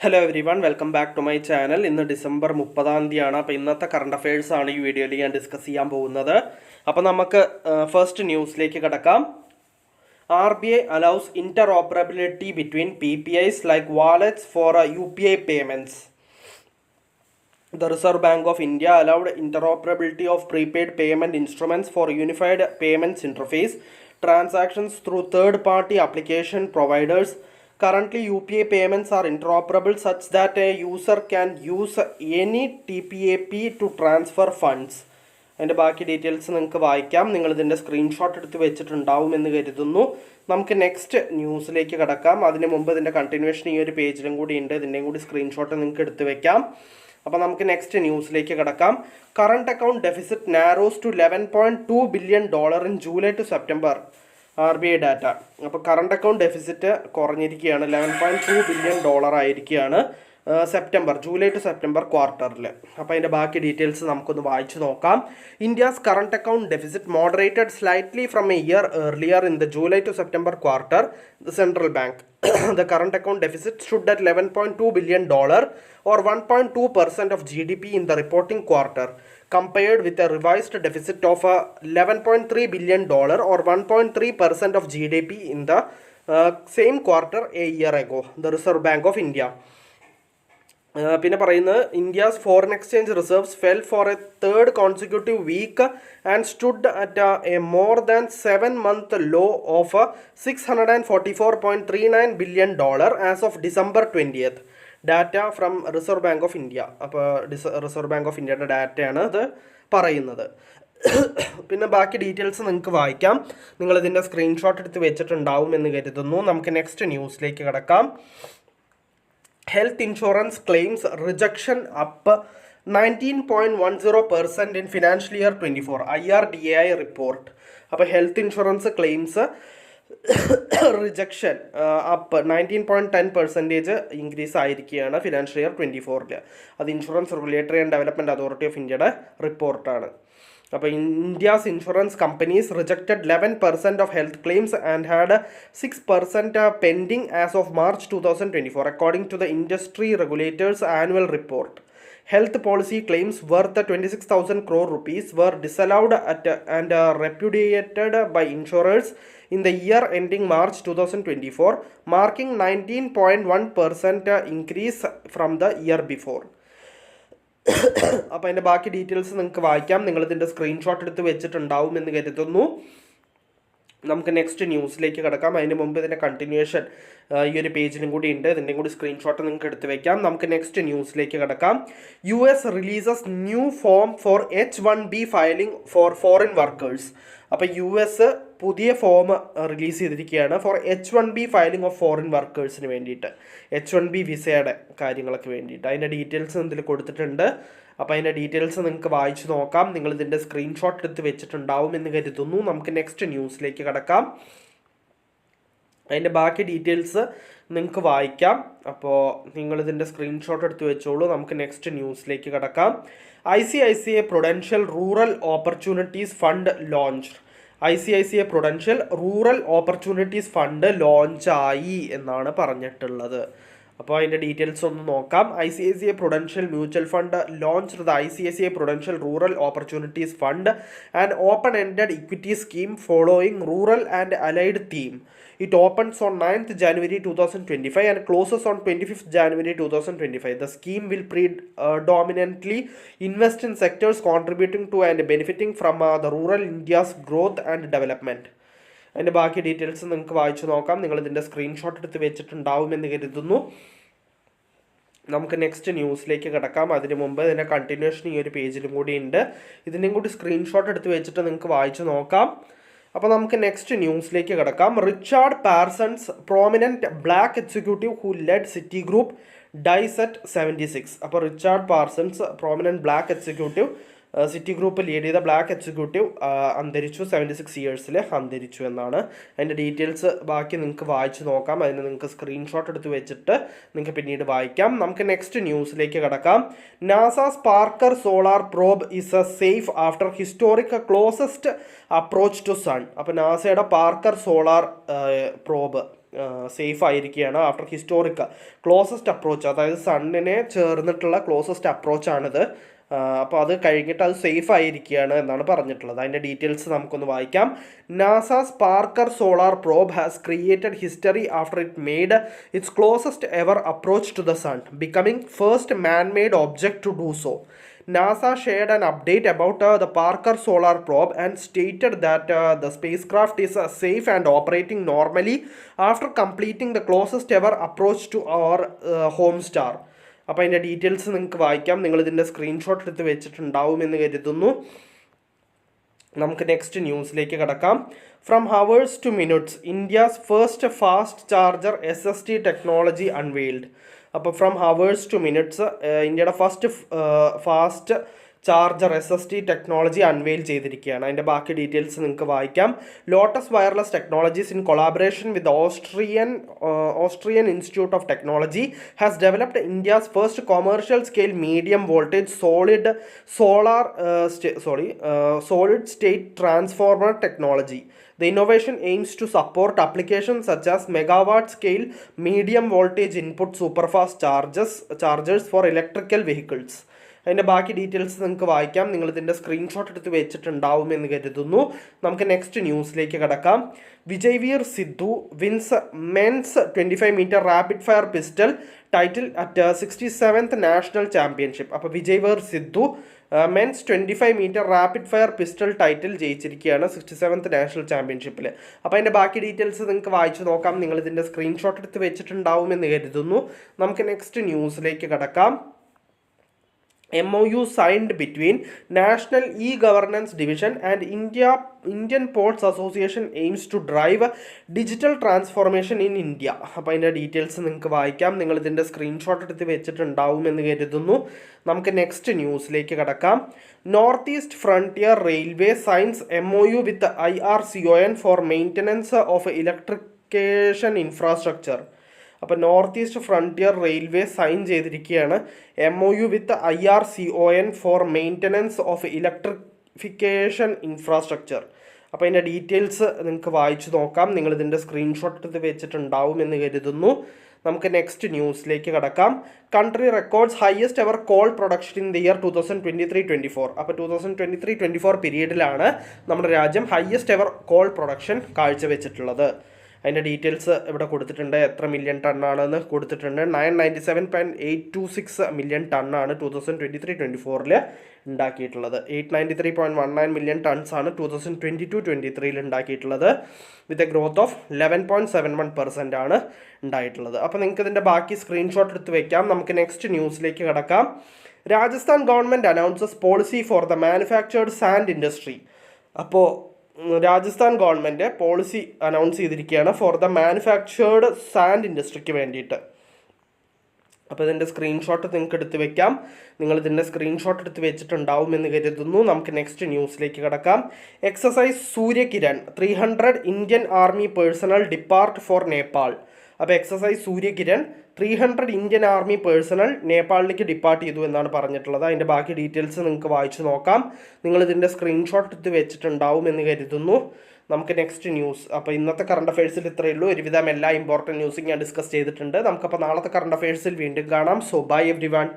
Hello everyone, welcome back to my channel. ഇന്ന് December 30 അപ്പോൾ ഇന്നത്തെ കറണ്ട് അഫയേഴ്സ് ആണ് ഈ വീഡിയോയിൽ ഞാൻ ഡിസ്കസ് ചെയ്യാൻ പോകുന്നത്. അപ്പോൾ നമുക്ക് ഫസ്റ്റ് ന്യൂസിലേക്ക് കിടക്കാം. RBI allows interoperability between PPIs like wallets for UPI payments. The Reserve Bank of India allowed interoperability of prepaid payment instruments for unified payments interface transactions through third-party application providers. Currently, UPI payments are interoperable such that a user can use any TPAP to transfer funds. അതിൻ്റെ ബാക്കി details നിങ്ങൾക്ക് വായിക്കാം. നിങ്ങളിതിൻ്റെ screenshot എടുത്ത് വെച്ചിട്ടുണ്ടാവുമെന്ന് കരുതുന്നു. നമുക്ക് next ന്യൂസിലേക്ക് കിടക്കാം. അതിന് മുമ്പ് ഇതിൻ്റെ കണ്ടിന്യൂഷൻ ഈ ഒരു പേജിലും കൂടി ഉണ്ട്. ഇതിൻ്റെയും കൂടി സ്ക്രീൻഷോട്ട് നിങ്ങൾക്ക് എടുത്ത് വെക്കാം. അപ്പോൾ നമുക്ക് നെക്സ്റ്റ് ന്യൂസിലേക്ക് കിടക്കാം. Current account deficit narrows to $11.2 billion in July to September. RBI data. അപ്പോൾ കറണ്ട് അക്കൗണ്ട് ഡെഫിസിറ്റ് കുറഞ്ഞിരിക്കുകയാണ്, $11.2 billion ആയിരിക്കുകയാണ് ജൂലൈ ടു സെപ്റ്റംബർ ക്വാർട്ടറിൽ. അപ്പോൾ അതിൻ്റെ ബാക്കി ഡീറ്റെയിൽസ് നമുക്കൊന്ന് വായിച്ചു നോക്കാം. India's current account deficit moderated slightly from a year earlier in the July to September quarter. The central bank the current account deficit stood at $11.2 billion or 1.2% of GDP in the reporting quarter, compared with a revised deficit of $11.3 billion or 1.3% of GDP in the same quarter a year ago, the Reserve Bank of India. പിന്നെ പറയുന്നത് India's foreign exchange reserves fell for a third consecutive week and stood at a more than 7-month low of $644.39 billion as of December 20th. Data from reserve bank of India. അപ്പോൾ reserve bank of ഇന്ത്യയുടെ ഡാറ്റയാണ് ഇത് പറയുന്നത്. പിന്നെ ബാക്കി details നിങ്ങൾക്ക് വായിക്കാം. നിങ്ങളിതിൻ്റെ screenshot എടുത്ത് വെച്ചിട്ടുണ്ടാവും എന്ന് കരുതുന്നു. നമുക്ക് നെക്സ്റ്റ് ന്യൂസിലേക്ക് കിടക്കാം. Health insurance claims rejection up 19.10% in financial year 24, IRDAI report. അപ്പോൾ health insurance claims rejection up 19.10% increase ആയിരിക്കുകയാണ് ഫിനാൻഷ്യൽ ഇയർ 24. അത് insurance regulatory and development authority of ഇന്ത്യയുടെ റിപ്പോർട്ടാണ്. അപ്പോൾ India's insurance companies rejected 11% of health claims and had 6% pending as of March 2024 according to the industry regulator's annual report. Health policy claims worth 26,000 crore rupees were disallowed and repudiated by insurers in the year ending March 2024, marking 19.1% increase from the year before. അപ്പോൾ അതിൻ്റെ ബാക്കി details നിങ്ങൾക്ക് വായിക്കാം. നിങ്ങളിതിൻ്റെ screenshot എടുത്ത് വെച്ചിട്ടുണ്ടാവും എന്ന് കരുതുന്നു. നമുക്ക് നെക്സ്റ്റ് ന്യൂസിലേക്ക് കിടക്കാം. അതിന് മുമ്പ് ഇതിൻ്റെ കണ്ടിന്യൂഷൻ ഈ ഒരു പേജിലും കൂടി ഉണ്ട്. ഇതിൻ്റെയും കൂടി സ്ക്രീൻഷോട്ട് നിങ്ങൾക്ക് എടുത്ത് വെക്കാം. നമുക്ക് നെക്സ്റ്റ് ന്യൂസിലേക്ക് കിടക്കാം. US releases new form for H1B filing for foreign workers. അപ്പോൾ US പുതിയ ഫോം റിലീസ് ചെയ്തിരിക്കുകയാണ് for H1B filing of foreign വർക്കേഴ്സിന് വേണ്ടിയിട്ട്, H1B വിസയുടെ കാര്യങ്ങൾക്ക് വേണ്ടിയിട്ട്. അതിൻ്റെ ഡീറ്റെയിൽസ് ഇതിൽ കൊടുത്തിട്ടുണ്ട്. അപ്പോൾ അതിൻ്റെ ഡീറ്റെയിൽസ് നിങ്ങൾക്ക് വായിച്ചു നോക്കാം. നിങ്ങളിതിൻ്റെ സ്ക്രീൻഷോട്ട് എടുത്ത് വെച്ചിട്ടുണ്ടാവും എന്ന് കരുതുന്നു. നമുക്ക് നെക്സ്റ്റ് ന്യൂസിലേക്ക് കിടക്കാം. അതിൻ്റെ ബാക്കി ഡീറ്റെയിൽസ് നിങ്ങൾക്ക് വായിക്കാം. അപ്പോൾ നിങ്ങളിതിൻ്റെ സ്ക്രീൻഷോട്ട് എടുത്ത് വെച്ചോളൂ. നമുക്ക് നെക്സ്റ്റ് ന്യൂസിലേക്ക് കിടക്കാം. ICICI Prudential rural opportunities fund launch. ICICI Prudential rural opportunities fund ലോഞ്ചായി എന്നാണ് പറഞ്ഞിട്ടുള്ളത്. അപ്പോൾ അതിൻ്റെ ഡീറ്റെയിൽസ് ഒന്ന് നോക്കാം. ICICI Prudential Mutual Fund launched the ICICI Prudential Rural Opportunities Fund, an open-ended equity scheme following rural and allied theme. It opens on 9th January 2025 and closes on 25th January 2025. The scheme will predominantly invest in sectors contributing to and benefiting from the rural India's growth and development. അതിൻ്റെ ബാക്കി details നിങ്ങൾക്ക് വായിച്ചു നോക്കാം. നിങ്ങളിതിൻ്റെ screenshot എടുത്ത് വെച്ചിട്ടുണ്ടാവുമെന്ന് കരുതുന്നു. നമുക്ക് next ന്യൂസിലേക്ക് കിടക്കാം. അതിന് മുമ്പ് ഇതിൻ്റെ കണ്ടിന്യൂഷൻ ഈ ഒരു പേജിലും കൂടി ഉണ്ട്. ഇതിൻ്റെയും കൂടി സ്ക്രീൻഷോട്ട് എടുത്ത് വെച്ചിട്ട് നിങ്ങൾക്ക് വായിച്ചു നോക്കാം. അപ്പോൾ നമുക്ക് നെക്സ്റ്റ് ന്യൂസിലേക്ക് കിടക്കാം. Richard Parsons, prominent black executive who led Citigroup, dies at 76. അപ്പോൾ Richard Parsons, prominent black executive, Citigroup lead ചെയ്ത ബ്ലാക്ക് എക്സിക്യൂട്ടീവ് അന്തരിച്ചു, 76 ഇയേഴ്സിൽ അന്തരിച്ചു എന്നാണ്. അതിൻ്റെ ഡീറ്റെയിൽസ് ബാക്കി നിങ്ങൾക്ക് വായിച്ച് നോക്കാം. അതിന് നിങ്ങൾക്ക് സ്ക്രീൻഷോട്ട് എടുത്ത് വെച്ചിട്ട് നിങ്ങൾക്ക് പിന്നീട് വായിക്കാം. നമുക്ക് നെക്സ്റ്റ് ന്യൂസിലേക്ക് കിടക്കാം. NASA's Parker solar probe is a safe after historic closest approach to sun. അപ്പോൾ നാസയുടെ പാർക്കർ സോളാർ പ്രോബ് സേഫ് ആയിരിക്കുകയാണ് ആഫ്റ്റർ ഹിസ്റ്റോറിക് ക്ലോസസ്റ്റ് അപ്രോച്ച്, അതായത് സണ്ണിനെ ചേർന്നിട്ടുള്ള ക്ലോസസ്റ്റ് അപ്രോച്ചാണിത്. അപ്പോൾ അത് കഴിഞ്ഞിട്ട് അത് സേഫ് ആയിരിക്കുകയാണ് എന്നാണ് പറഞ്ഞിട്ടുള്ളത്. അതിൻ്റെ ഡീറ്റെയിൽസ് നമുക്കൊന്ന് വായിക്കാം. NASA's Parker solar probe has created history after it made its closest ever approach to the sun, becoming first man made object to do so. NASA shared an update about the Parker Solar Probe and stated that the spacecraft is safe and operating normally after completing the closest ever approach to our home star. അപ്പോൾ അതിൻ്റെ details നിങ്ങൾക്ക് വായിക്കാം. നിങ്ങളിതിൻ്റെ screenshot എടുത്ത് വെച്ചിട്ടുണ്ടാവുമെന്ന് കരുതുന്നു. നമുക്ക് next ന്യൂസിലേക്ക് കടക്കാം. From hours two minutes, India's first fast charger SST technology unveiled. അപ്പോൾ ഫ്രം ഹവേഴ്സ് ടു മിനിറ്റ്സ്, ഇന്ത്യയുടെ fast charger SST technology unveil ചെയ്തിരിക്കുകയാണ്. അതിൻ്റെ ബാക്കി ഡീറ്റെയിൽസ് നിങ്ങൾക്ക് വായിക്കാം. Lotus wireless technologies in collaboration with Austrian institute of technology has developed India's first commercial scale medium voltage solid state transformer technology. The innovation aims to support applications such as megawatt scale medium voltage input superfast chargers for electrical vehicles. അതിൻ്റെ ബാക്കി details നിങ്ങൾക്ക് വായിക്കാം. നിങ്ങളിതിൻ്റെ screenshot എടുത്ത് വെച്ചിട്ടുണ്ടാവുമെന്ന് കരുതുന്നു. നമുക്ക് next ന്യൂസിലേക്ക് കടക്കാം. Vijayveer Sidhu wins men's 25 metre rapid fire pistol title at 67th national championship. അപ്പോൾ Vijayveer Sidhu men's 25 metre rapid fire pistol title ജയിച്ചിരിക്കുകയാണ് 67th നാഷണൽ ചാമ്പ്യൻഷിപ്പിൽ. അപ്പോൾ അതിൻ്റെ ബാക്കി ഡീറ്റെയിൽസ് നിങ്ങൾക്ക് വായിച്ചു നോക്കാം. നിങ്ങളിതിൻ്റെ സ്ക്രീൻഷോട്ട് എടുത്ത് വെച്ചിട്ടുണ്ടാവുമെന്ന് കരുതുന്നു. നമുക്ക് നെക്സ്റ്റ് ന്യൂസിലേക്ക് കടക്കാം. MOU signed between National E-Governance Division and Indian Ports Association aims to drive digital transformation in India. അപ്പോൾ അതിൻ്റെ ഡീറ്റെയിൽസ് നിങ്ങൾക്ക് വായിക്കാം. നിങ്ങളിതിൻ്റെ സ്ക്രീൻഷോട്ട് എടുത്ത് വെച്ചിട്ടുണ്ടാവുമെന്ന് കരുതുന്നു. നമുക്ക് നെക്സ്റ്റ് ന്യൂസിലേക്ക് കടക്കാം. North east frontier railway signs MOU with IRCON for maintenance of electrification infrastructure. അപ്പോൾ north east frontier railway sign ചെയ്തിരിക്കുകയാണ് MOU with IRCON for maintenance of electrification infrastructure. അപ്പോൾ അതിൻ്റെ ഡീറ്റെയിൽസ് നിങ്ങൾക്ക് വായിച്ചു നോക്കാം. നിങ്ങളിതിൻ്റെ സ്ക്രീൻഷോട്ട് എടുത്ത് വെച്ചിട്ടുണ്ടാവുമെന്ന് കരുതുന്നു. നമുക്ക് നെക്സ്റ്റ് ന്യൂസിലേക്ക് കടക്കാം. Country records highest ever call production in the year 2023-24. അപ്പോൾ 2023-24 പീരീഡിലാണ് നമ്മുടെ രാജ്യം ഹയസ്റ്റ് എവർ കോൾ പ്രൊഡക്ഷൻ കാഴ്ചവെച്ചിട്ടുള്ളത്. അതിൻ്റെ ഡീറ്റെയിൽസ് ഇവിടെ കൊടുത്തിട്ടുണ്ട്. എത്ര മില്യൺ ടണ്ണാണെന്ന് കൊടുത്തിട്ടുണ്ട്. 997.826 മില്യൺ ടണ്ണാണ് 2023-24 ഉണ്ടാക്കിയിട്ടുള്ളത്. 893.19 മില്യൺ ടൺസാണ് 2022-23 ഉണ്ടാക്കിയിട്ടുള്ളത്. വിത്ത് എ ഗ്രോത്ത് ഓഫ് 11.71% ആണ് ഉണ്ടായിട്ടുള്ളത്. അപ്പോൾ നിങ്ങൾക്ക് ഇതിൻ്റെ ബാക്കി സ്ക്രീൻഷോട്ട് എടുത്ത് വയ്ക്കാം. നമുക്ക് നെക്സ്റ്റ് ന്യൂസിലേക്ക് കടക്കാം. Rajasthan government announces policy for the manufactured sand industry. അപ്പോൾ രാജസ്ഥാൻ ഗവൺമെൻറ് പോളിസി അനൗൺസ് ചെയ്തിരിക്കുകയാണ് ഫോർ ദ മാനുഫാക്ചേർഡ് സാൻഡ് ഇൻഡസ്ട്രിക്ക് വേണ്ടിയിട്ട്. അപ്പോൾ ഇതിൻ്റെ സ്ക്രീൻഷോട്ട് നിങ്ങൾക്ക് എടുത്ത് വെക്കാം. നിങ്ങളിതിൻ്റെ സ്ക്രീൻഷോട്ട് എടുത്ത് വെച്ചിട്ടുണ്ടാവുമെന്ന് കരുതുന്നു. നമുക്ക് നെക്സ്റ്റ് ന്യൂസിലേക്ക് കടക്കാം. Exercise Suryakiran 300 Indian army personnel depart for Nepal. അപ്പോൾ exercise Suryakiran 300 Indian army personnel നേപ്പാളിലേക്ക് ഡിപ്പാർട്ട് ചെയ്തു എന്നാണ് പറഞ്ഞിട്ടുള്ളത്. അതിൻ്റെ ബാക്കി ഡീറ്റെയിൽസ് നിങ്ങൾക്ക് വായിച്ചു നോക്കാം. നിങ്ങളിതിൻ്റെ സ്ക്രീൻഷോട്ട് എടുത്ത് വെച്ചിട്ടുണ്ടാവും എന്ന് കരുതുന്നു. നമുക്ക് നെക്സ്റ്റ് ന്യൂസ്. അപ്പോൾ ഇന്നത്തെ കറണ്ട് അഫയേഴ്സിൽ ഇത്രയേ ഉള്ളൂ. ഒരുവിധം എല്ലാ ഇമ്പോർട്ടൻറ്റ് ന്യൂസും ഞാൻ ഡിസ്കസ് ചെയ്തിട്ടുണ്ട്. നമുക്കപ്പോൾ നാളത്തെ കറണ്ട് അഫയേഴ്സിൽ വീണ്ടും കാണാം. So bye everyone.